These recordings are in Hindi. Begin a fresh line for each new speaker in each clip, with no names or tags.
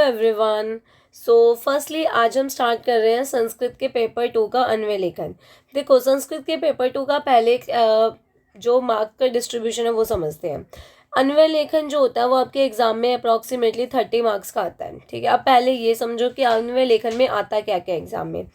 एवरीवन। फर्स्टली आज हम स्टार्ट कर रहे हैं संस्कृत के पेपर 2 का अन्वय लेखन। देखो, संस्कृत के पेपर 2 का पहले जो मार्क का डिस्ट्रीब्यूशन है वो समझते हैं। अन्वय लेखन जो होता है वो आपके एग्जाम में अप्रॉक्सीमेटली 30 मार्क्स का आता है। ठीक है, अब पहले ये समझो कि अन्वय लेखन में आता क्या क्या एग्जाम में।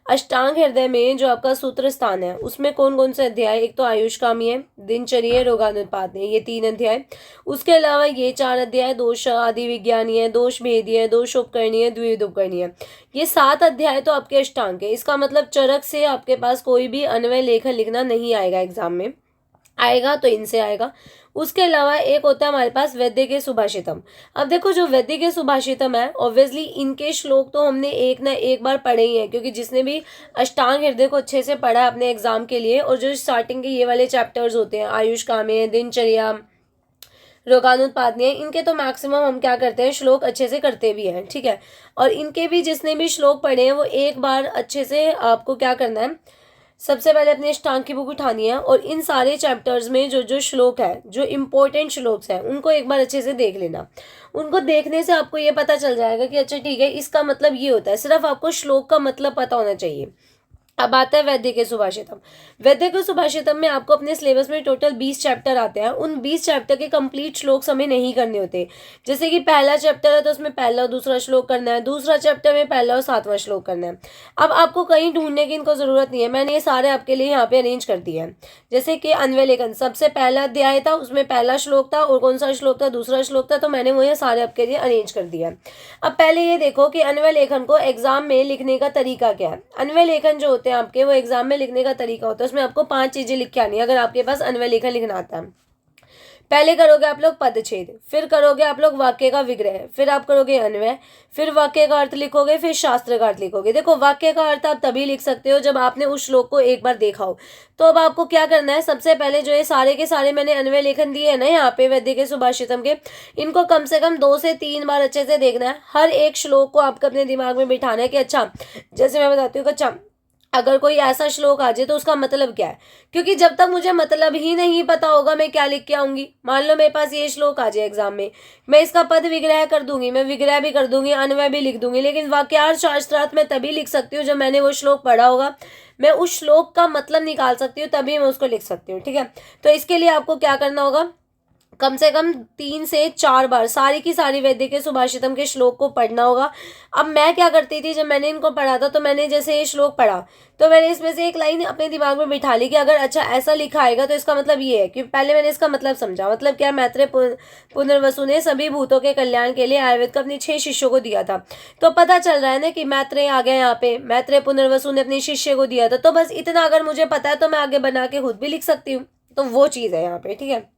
अष्टांग हृदय में जो आपका सूत्र स्थान है उसमें कौन कौन से अध्याय, एक तो आयुष्कामी है, दिनचर्या, रोगानुत्पाद है, ये 3 अध्याय। उसके अलावा ये 4 अध्याय दोष आदि विज्ञानी है, दोष भेदी है, दोष उपकरणीय, द्विविध उपकरणीय। ये 7 अध्याय तो आपके अष्टांग है। इसका मतलब चरक से आपके पास कोई भी अन्वय लेखन लिखना नहीं आएगा एग्जाम में, आएगा तो इनसे आएगा। उसके अलावा एक होता है हमारे पास वैद्य के सुभाषितम। अब देखो, जो वैद्य के सुभाषितम है ऑब्वियसली इनके श्लोक तो हमने एक ना एक बार पढ़े ही हैं, क्योंकि जिसने भी अष्टांग हृदय को अच्छे से पढ़ा है अपने एग्जाम के लिए, और जो स्टार्टिंग के ये वाले चैप्टर्स होते हैं आयुष कामे, दिनचर्या, रोगानुत्पादनीय, इनके तो मैक्सिमम हम क्या करते हैं श्लोक अच्छे से करते भी हैं। ठीक है, और इनके भी जिसने भी श्लोक पढ़े हैं वो एक बार अच्छे से आपको क्या करना है, सबसे पहले अपने अष्टांग की बुक उठानी है और इन सारे चैप्टर्स में जो जो श्लोक है, जो इम्पोर्टेंट श्लोक्स हैं, उनको एक बार अच्छे से देख लेना। उनको देखने से आपको ये पता चल जाएगा कि अच्छा ठीक है, इसका मतलब ये होता है। सिर्फ आपको श्लोक का मतलब पता होना चाहिए। अब आता है वैद्य के सुभाषितम। वैद्य के सुभाषितम में आपको अपने सिलेबस में टोटल 20 चैप्टर आते हैं। उन 20 चैप्टर के कंप्लीट श्लोक हमें नहीं करने होते। जैसे कि पहला चैप्टर है तो उसमें पहला और दूसरा श्लोक करना है, दूसरा चैप्टर में पहला और 7वां श्लोक करना है। अब आपको कहीं ढूंढने की इनको जरूरत नहीं है, मैंने ये सारे आपके लिए यहाँ पे अरेंज कर दिए हैं। जैसे कि अन्वय लेखन सबसे पहला अध्याय था, उसमें पहला श्लोक था, और कौन सा श्लोक था, दूसरा श्लोक था, तो मैंने वो ये सारे आपके लिए अरेंज कर दिया है। अब पहले ये देखो कि अन्वय लेखन को एग्जाम में लिखने का तरीका क्या है। अन्वय लेखन जो होते हैं आपके, वो एग्जाम में लिखने का तरीका होता है, उसमें आपको 5 चीजें लिख के आनी है अगर आपके पास अन्वय लेखन लिखना आता है। पहले करोगे आप लोग पदच्छेद, फिर करोगे आप लोग वाक्य का विग्रह, फिर आप करोगे अन्वय, फिर वाक्य का अर्थ लिखोगे, फिर शास्त्र का अर्थ लिखोगे। देखो, वाक्य का अर्थ आप तभी लिख सकते हो जब आपने उस श्लोक को एक बार देखा हो। तो अब आपको क्या करना है, सबसे पहले जो ये सारे के सारे मैंने अन्वय लेखन दिए है ना यहाँ पे वैद्य के सुभाषितम के, इनको कम से कम 2 से 3 बार अच्छे से देखना है। हर एक श्लोक को आपको अपने दिमाग में बिठाना है कि अच्छा, जैसे मैं बताती हूँ, अच्छा अगर कोई ऐसा श्लोक आ जाए तो उसका मतलब क्या है, क्योंकि जब तक मुझे मतलब ही नहीं पता होगा मैं क्या लिख के आऊंगी। मान लो मेरे पास ये श्लोक आ जाए एग्जाम में, मैं इसका पद विग्रह कर दूंगी, मैं विग्रह भी कर दूंगी, अन्वय भी लिख दूंगी, लेकिन वाक्यार्थ शास्त्रार्थ मैं तभी लिख सकती हूँ जब मैंने वो श्लोक पढ़ा होगा। मैं उस श्लोक का मतलब निकाल सकती हूँ, तभी मैं उसको लिख सकती हूँ। ठीक है, तो इसके लिए आपको क्या करना होगा, कम से कम 3 से 4 बार सारी की सारी वैद्य के सुभाषितम के श्लोक को पढ़ना होगा। अब मैं क्या करती थी, जब मैंने इनको पढ़ा था तो मैंने जैसे ये श्लोक पढ़ा तो मैंने इसमें से एक लाइन अपने दिमाग में बिठा ली कि अगर अच्छा ऐसा लिखा आएगा तो इसका मतलब ये है, कि पहले मैंने इसका मतलब समझा। मतलब क्या, मैत्रेय पुनर्वसु ने सभी भूतों के कल्याण के लिए आयुर्वेद का अपने 6 शिष्यों को दिया था। तो पता चल रहा है ना कि मैत्रेय आ गया यहाँ पे, मैत्रेय पुनर्वसु ने अपने शिष्य को दिया था। तो बस इतना अगर मुझे पता है तो मैं आगे बना के खुद भी लिख सकती हूँ। तो वो चीज़ है यहाँ पे। ठीक है,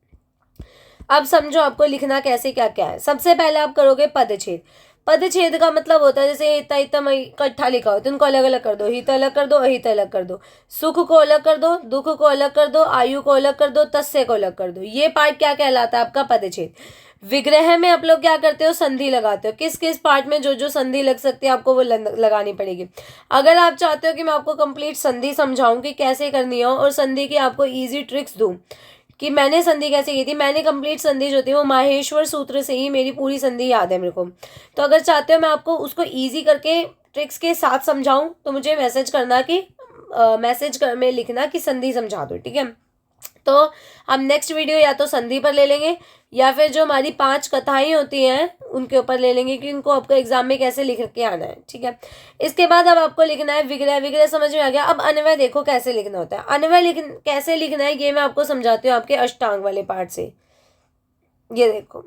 अब समझो आपको लिखना कैसे क्या क्या है। सबसे पहले आप करोगे पदच्छेद। पदच्छेद का मतलब होता है जैसे हिता हितम इकट्ठा लिखा हो तो इनको अलग अलग कर दो, हित अलग कर दो, अहित अलग कर दो, सुख को अलग कर दो, दुख को अलग कर दो, आयु को अलग कर दो, तस्य को अलग कर दो। ये पार्ट क्या कहलाता है आपका पदच्छेद। विग्रह में आप लोग क्या करते हो, संधि लगाते हो। किस किस पार्ट में जो जो संधि लग सकती है आपको वो लगानी पड़ेगी। अगर आप चाहते हो कि मैं आपको कंप्लीट संधि समझाऊं कि कैसे करनी हो और संधि की आपको इजी ट्रिक्स दूं कि मैंने संधि कैसे की थी, मैंने कंप्लीट संधि जो थी वो माहेश्वर सूत्र से ही मेरी पूरी संधि याद है मेरे को। तो अगर चाहते हो मैं आपको उसको इजी करके ट्रिक्स के साथ समझाऊं तो मुझे मैसेज करना कि में लिखना कि संधि समझा दो। ठीक है, तो हम नेक्स्ट वीडियो या तो संधि पर ले लेंगे या फिर जो हमारी 5 कथाएं होती हैं उनके ऊपर ले लेंगे कि इनको आपको एग्जाम में कैसे लिख के आना है। ठीक है, इसके बाद अब आपको लिखना है विग्रह। विग्रह समझ में आ गया। अब अन्वय देखो कैसे लिखना होता है। अन्वय कैसे लिखना है ये मैं आपको समझाती हूँ आपके अष्टांग वाले पार्ट से। ये देखो,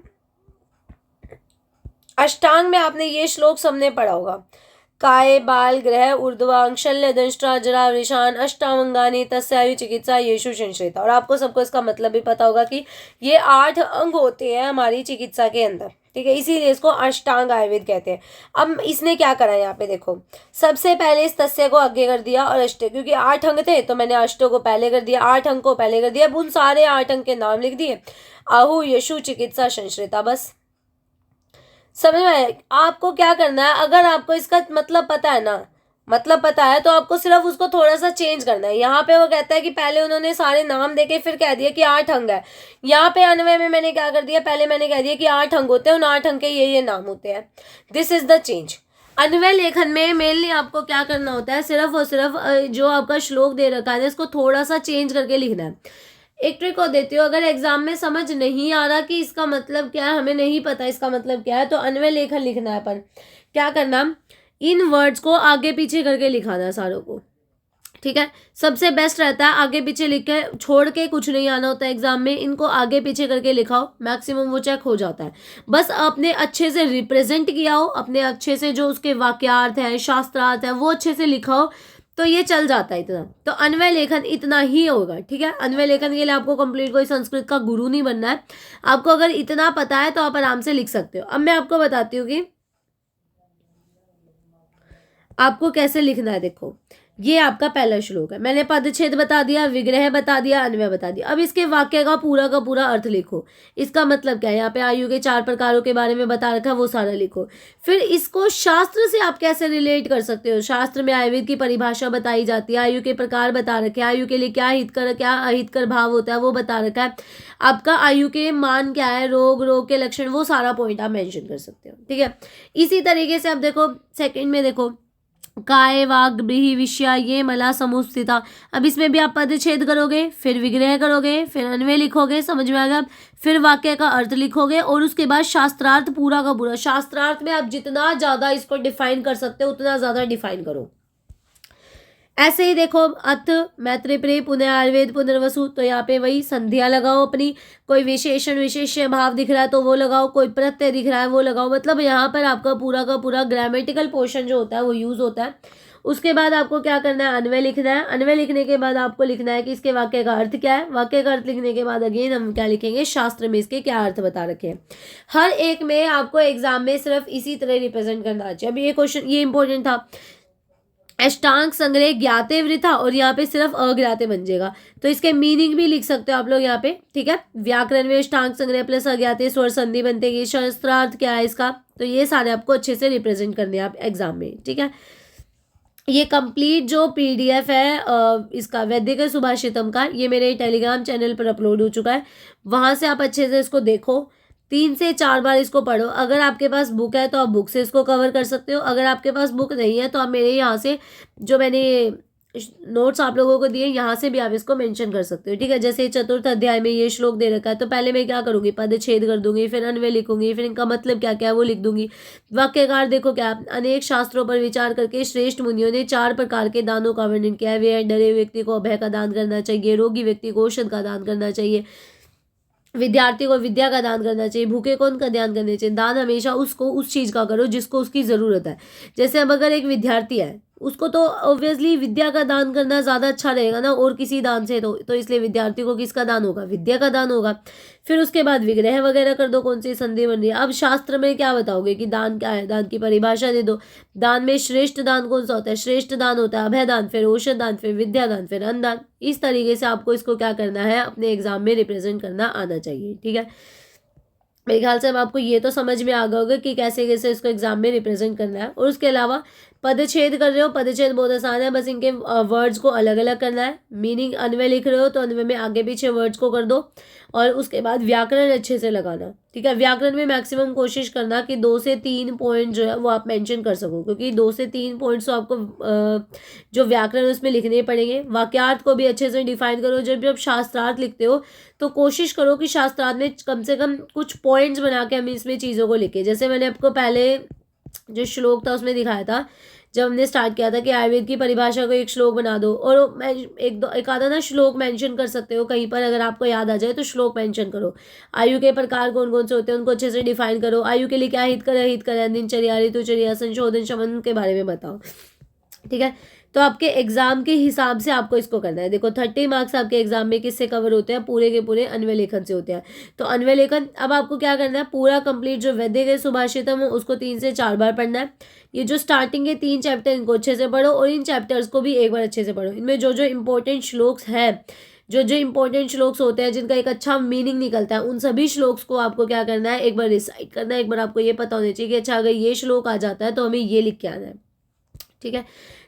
अष्टांग में आपने ये श्लोक सबने पढ़ा होगा, काय बाल ग्रह ऊर्ध्वांग शल्य दंष्ट्रा जरा वृषान अष्टावंगानी तस्यायु चिकित्सा येषु संश्रिता। और आपको सबको इसका मतलब भी पता होगा कि ये 8 अंग होते हैं हमारी चिकित्सा के अंदर। ठीक है, इसीलिए इसको अष्टांग आयुर्वेद कहते हैं। अब इसने क्या करा यहाँ पे देखो, सबसे पहले इस तस्य को आगे कर दिया और अष्ट, क्योंकि 8 अंग थे तो मैंने अष्टों को पहले कर दिया, 8 अंग को पहले कर दिया। अब उन सारे 8 अंग के नाम लिख दिए, आहु यशु चिकित्सा संश्रिता। बस समझ में आया। आपको क्या करना है, अगर आपको इसका मतलब पता है ना, मतलब पता है तो आपको सिर्फ उसको थोड़ा सा चेंज करना है। यहाँ पे वो कहता है कि पहले उन्होंने सारे नाम देके फिर कह दिया कि 8 अंग है। यहाँ पे अन्वय में मैंने क्या कर दिया, पहले मैंने कह दिया कि 8 अंग होते हैं, उन 8 अंग के ये नाम होते हैं। This is the change. अन्वय लेखन में मेनली आपको क्या करना होता है, सिर्फ और सिर्फ जो आपका श्लोक दे रखा है इसको थोड़ा सा चेंज करके लिखना है। एक ट्रिक और देती हूँ, अगर एग्जाम में समझ नहीं आ रहा कि इसका मतलब क्या है, हमें नहीं पता इसका मतलब क्या है, तो अन्वय लेखन लिखना है। पर क्या करना, इन वर्ड्स को आगे पीछे करके लिखाना सारों को, ठीक है। सबसे बेस्ट रहता है आगे पीछे लिख के, छोड़ के कुछ नहीं आना होता है एग्जाम में, इनको आगे पीछे करके लिखाओ, मैक्सिमम वो चेक हो जाता है। बस अपने अच्छे से रिप्रेजेंट किया हो, अपने अच्छे से जो उसके वाक्यार्थ है, शास्त्रार्थ है, वो अच्छे से लिखाओ, तो ये चल जाता है इतना। तो अन्वय लेखन इतना ही होगा, ठीक है। अन्वय लेखन के लिए आपको कंप्लीट कोई संस्कृत का गुरु नहीं बनना है। आपको अगर इतना पता है तो आप आराम से लिख सकते हो। अब मैं आपको बताती हूँ कि आपको कैसे लिखना है। देखो, ये आपका पहला श्लोक है, मैंने पदच्छेद बता दिया, विग्रह बता दिया, अन्वय बता दिया। अब इसके वाक्य का पूरा अर्थ लिखो। इसका मतलब क्या है, यहाँ पे आयु के 4 प्रकारों के बारे में बता रखा है, वो सारा लिखो। फिर इसको शास्त्र से आप कैसे रिलेट कर सकते हो। शास्त्र में आयुर्वेद की परिभाषा बताई जाती है, आयु के प्रकार बता रखे हैं, आयु के लिए क्या हितकर क्या अहितकर भाव होता है वो बता रखा है। आपका आयु के मान क्या है, रोग के लक्षण, वो सारा पॉइंट आप मेंशन कर सकते हो, ठीक है। इसी तरीके से आप देखो सेकंड में, देखो काय वाग ब्रीहि विषया ये मला समुस्थिता। अब इसमें भी आप पदच्छेद करोगे, फिर विग्रह करोगे, फिर अन्वय लिखोगे, समझ में आ गया। फिर वाक्य का अर्थ लिखोगे और उसके बाद शास्त्रार्थ पूरा का पूरा। शास्त्रार्थ में आप जितना ज्यादा इसको डिफाइन कर सकते हो उतना ज्यादा डिफाइन करो। ऐसे ही देखो, अथ मैत्री प्रिय पुनः आयुर्वेद पुनर्वसु, तो यहाँ पे वही संध्या लगाओ अपनी। कोई विशेषण विशेष्य भाव दिख रहा है तो वो लगाओ, कोई प्रत्यय दिख रहा है वो लगाओ। मतलब यहाँ पर आपका पूरा का पूरा ग्रामेटिकल पोर्शन जो होता है वो यूज होता है। उसके बाद आपको क्या करना है, अन्वय लिखना है। अन्वय लिखने के बाद आपको लिखना है कि इसके वाक्य का अर्थ क्या है। वाक्य का अर्थ लिखने के बाद अगेन हम क्या लिखेंगे, शास्त्र में इसके क्या अर्थ बता रखे हैं। हर एक में आपको एग्जाम में सिर्फ इसी तरह रिप्रेजेंट करना चाहिए। अभी ये क्वेश्चन ये इंपॉर्टेंट था, अष्टांग संग्रह ज्ञाते वृथा, और यहाँ पे सिर्फ अज्ञाते बन जाएगा, तो इसके मीनिंग भी लिख सकते हो आप लोग यहाँ पे, ठीक है। व्याकरण में अष्टांग संग्रह प्लस अज्ञाते स्वर संधि बनते हैं। शास्त्रार्थ क्या है इसका, तो ये सारे आपको अच्छे से रिप्रेजेंट करने हैं आप एग्जाम में, ठीक है। ये कंप्लीट जो पीडीएफ है इसका वैदिक सुभाषितम का, ये मेरे टेलीग्राम चैनल पर अपलोड हो चुका है। वहां से आप अच्छे से इसको देखो, 3 से 4 बार इसको पढ़ो। अगर आपके पास बुक है तो आप बुक से इसको कवर कर सकते हो। अगर आपके पास बुक नहीं है तो आप मेरे यहाँ से जो मैंने नोट्स आप लोगों को दिए यहाँ से भी आप इसको मेंशन कर सकते हो, ठीक है। जैसे चतुर्थ अध्याय में ये श्लोक दे रखा है, तो पहले मैं क्या करूंगी, पदच्छेद कर दूंगी, फिर अन्वय लिखूंगी, फिर इनका मतलब क्या क्या है वो लिख दूंगी। वाक्यकार देखो क्या, अनेक शास्त्रों पर विचार करके श्रेष्ठ मुनियों ने 4 प्रकार के दानों का वर्णन किया है। वे डरे व्यक्ति को अभय का दान करना चाहिए, रोगी व्यक्ति को औषध का दान करना चाहिए, विद्यार्थी को विद्या का दान करना चाहिए, भूखे को उनका ध्यान करना चाहिए। दान हमेशा उसको उस चीज का करो जिसको उसकी जरूरत है। जैसे अब अगर एक विद्यार्थी है, उसको तो ऑब्वियसली विद्या का दान करना ज्यादा अच्छा रहेगा ना, और किसी दान से तो इसलिए विद्यार्थी को किसका दान होगा, विद्या का दान होगा। फिर उसके बाद विग्रह वगैरह कर दो, कौन सी संधि बन रही है। अब शास्त्र में क्या बताओगे कि दान क्या है, दान की परिभाषा दे दो। दान में श्रेष्ठ दान कौन सा होता है, श्रेष्ठ दान होता है अभय दान, फिर औषध दान, फिर विद्या दान, फिर अन्न दान। इस तरीके से आपको इसको क्या करना है, अपने एग्जाम में रिप्रेजेंट करना आना चाहिए, ठीक है। मेरे ख्याल से अब आपको ये तो समझ में आ गया होगा कि कैसे कैसे इसको एग्जाम में रिप्रेजेंट करना है। और उसके अलावा पदच्छेद कर रहे हो, पदच्छेद बहुत आसान है, बस इनके वर्ड्स को अलग अलग करना है। मीनिंग अन्वय लिख रहे हो तो अन्वय में आगे पीछे वर्ड्स को कर दो, और उसके बाद व्याकरण अच्छे से लगाना, ठीक है। व्याकरण में मैक्सिमम कोशिश करना कि 2 से 3 पॉइंट जो है वो आप मेंशन कर सको, क्योंकि 2 से 3 पॉइंट्स तो आपको जो व्याकरण उसमें लिखने पड़ेंगे। वाक्यार्थ को भी अच्छे से डिफाइन करो। जब शास्त्रार्थ लिखते हो तो कोशिश करो कि शास्त्रार्थ में कम से कम कुछ पॉइंट्स बना के हम इसमें चीज़ों को लिखे। जैसे मैंने आपको पहले जो श्लोक था उसमें दिखाया था, जब हमने स्टार्ट किया था कि आयुर्वेद की परिभाषा को एक श्लोक बना दो, और मैं एक आधा ना श्लोक मेंशन कर सकते हो कहीं पर, अगर आपको याद आ जाए तो श्लोक मेंशन करो। आयु के प्रकार कौन कौन से होते हैं उनको अच्छे से डिफाइन करो। आयु के लिए क्या हित करे, दिनचर्या, ऋतुचर्या, संशोधन, शमन के बारे में बताओ, ठीक है। तो आपके एग्जाम के हिसाब से आपको इसको करना है। देखो 30 मार्क्स आपके एग्जाम में किससे कवर होते हैं, पूरे के पूरे अन्वय लेखन से होते हैं। तो अन्वय लेखन अब आपको क्या करना है, पूरा कंप्लीट जो वैदिक सुभाषितम है उसको 3 से 4 बार पढ़ना है। ये जो स्टार्टिंग के 3 चैप्टर इनको अच्छे से पढ़ो, और इन चैप्टर्स को भी एक बार अच्छे से पढ़ो। इनमें जो जो इंपॉर्टेंट श्लोक्स है, जो जो इंपॉर्टेंट श्लोक्स होते हैं जिनका एक अच्छा मीनिंग निकलता है, उन सभी श्लोक्स को आपको क्या करना है, एक बार रिसाइट करना है। एक बार आपको ये पता होना चाहिए कि अच्छा अगर ये श्लोक आ जाता है तो हमें ये लिख के आना है, ठीक है।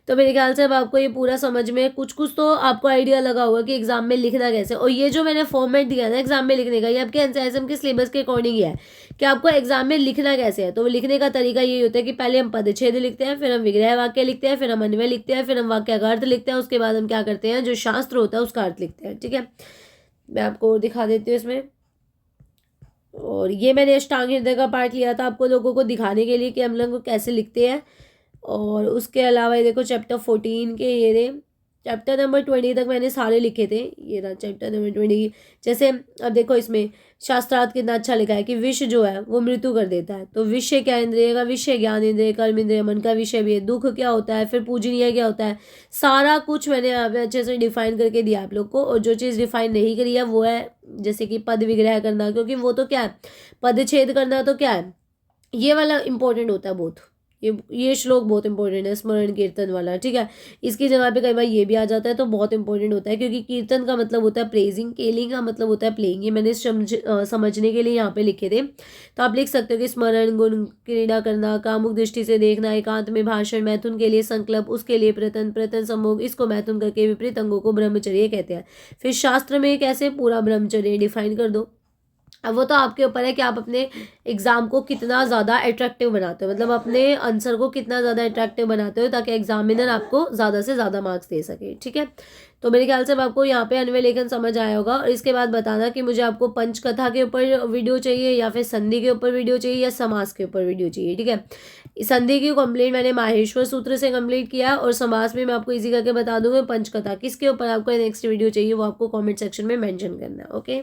तो मेरे ख्याल से अब आपको ये पूरा समझ में कुछ कुछ तो आपको आइडिया लगा होगा कि एग्जाम में लिखना कैसे। और ये जो मैंने फॉर्मेट दिया ना एग्जाम में लिखने का, ये आपके एनसीईआरटी के सिलेबस के अकॉर्डिंग ही है कि आपको एग्जाम में लिखना कैसे है। तो लिखने का तरीका ये होता है कि पहले हम पदच्छेद लिखते हैं, फिर हम विग्रह वाक्य लिखते हैं, फिर हम अन्वय लिखते हैं, फिर हम वाक्य का अर्थ लिखते हैं, उसके बाद हम क्या करते हैं, जो शास्त्र होता है उसका अर्थ लिखते हैं। ठीक है, मैं आपको दिखा देती हूँ इसमें। और ये मैंने अष्टांग हृदय का पार्ट लिया था आपको लोगों को दिखाने के लिए कि हम लोग कैसे लिखते हैं। और उसके अलावा ये देखो चैप्टर 14 के ये रहे, चैप्टर नंबर 20 तक मैंने सारे लिखे थे। ये रहा चैप्टर नंबर 20। जैसे अब देखो इसमें शास्त्रार्थ कितना अच्छा लिखा है कि विष जो है वो मृत्यु कर देता है। तो विषय क्या, इंद्रिय का विषय ज्ञान इंद्रिय, कर्म इंद्रिय, मन का विषय भी है। दुख क्या होता है, फिर पूजनीय क्या होता है, सारा कुछ मैंने यहाँ पे अच्छे से डिफाइन करके दिया आप लोग को। और जो चीज़ डिफाइन नहीं करी है वो है जैसे कि पद विग्रह करना, क्योंकि वो तो क्या है, पदच्छेद करना तो क्या है, ये वाला इंपॉर्टेंट होता है बहुत। ये श्लोक बहुत इंपॉर्टेंट है, स्मरण कीर्तन वाला। ठीक है, इसकी जगह पे कई बार ये भी आ जाता है तो बहुत इंपॉर्टेंट होता है, क्योंकि कीर्तन का मतलब होता है प्रेजिंग, केलिंग का मतलब होता है प्लेइंग। ये मैंने समझने के लिए यहाँ पे लिखे थे। तो आप लिख सकते हो कि स्मरण, गुण, क्रीड़ा करना, कामुक दृष्टि से देखना, एकांत में भाषण, मैथुन के लिए संकल्प, उसके लिए प्रतन, प्रतन सम्भोग, इसको मैथुन करके विपरीत अंगों को ब्रह्मचर्य कहते हैं। फिर शास्त्र में कैसे पूरा ब्रह्मचर्य डिफाइन कर दो। अब वो तो आपके ऊपर है कि आप अपने एग्ज़ाम को कितना ज़्यादा अट्रैक्टिव बनाते हो, मतलब अपने आंसर को कितना ज़्यादा अट्रैक्टिव बनाते हो ताकि एग्जामिनर आपको ज़्यादा से ज़्यादा मार्क्स दे सके। ठीक है, तो मेरे ख्याल से अब आपको यहाँ पे अन्वय लेखन समझ आया होगा। और इसके बाद बताना कि मुझे आपको पंचकथा के ऊपर वीडियो चाहिए या फिर संधि के ऊपर वीडियो चाहिए या समास के ऊपर वीडियो चाहिए। ठीक है, संधि की कंप्लीट मैंने माहेश्वर सूत्र से कंप्लीट किया और समास में मैं आपको इजी करके बता दूंगा। पंचकथा किसके ऊपर आपको नेक्स्ट वीडियो चाहिए वो आपको कॉमेंट सेक्शन में मैंशन करना है। ओके।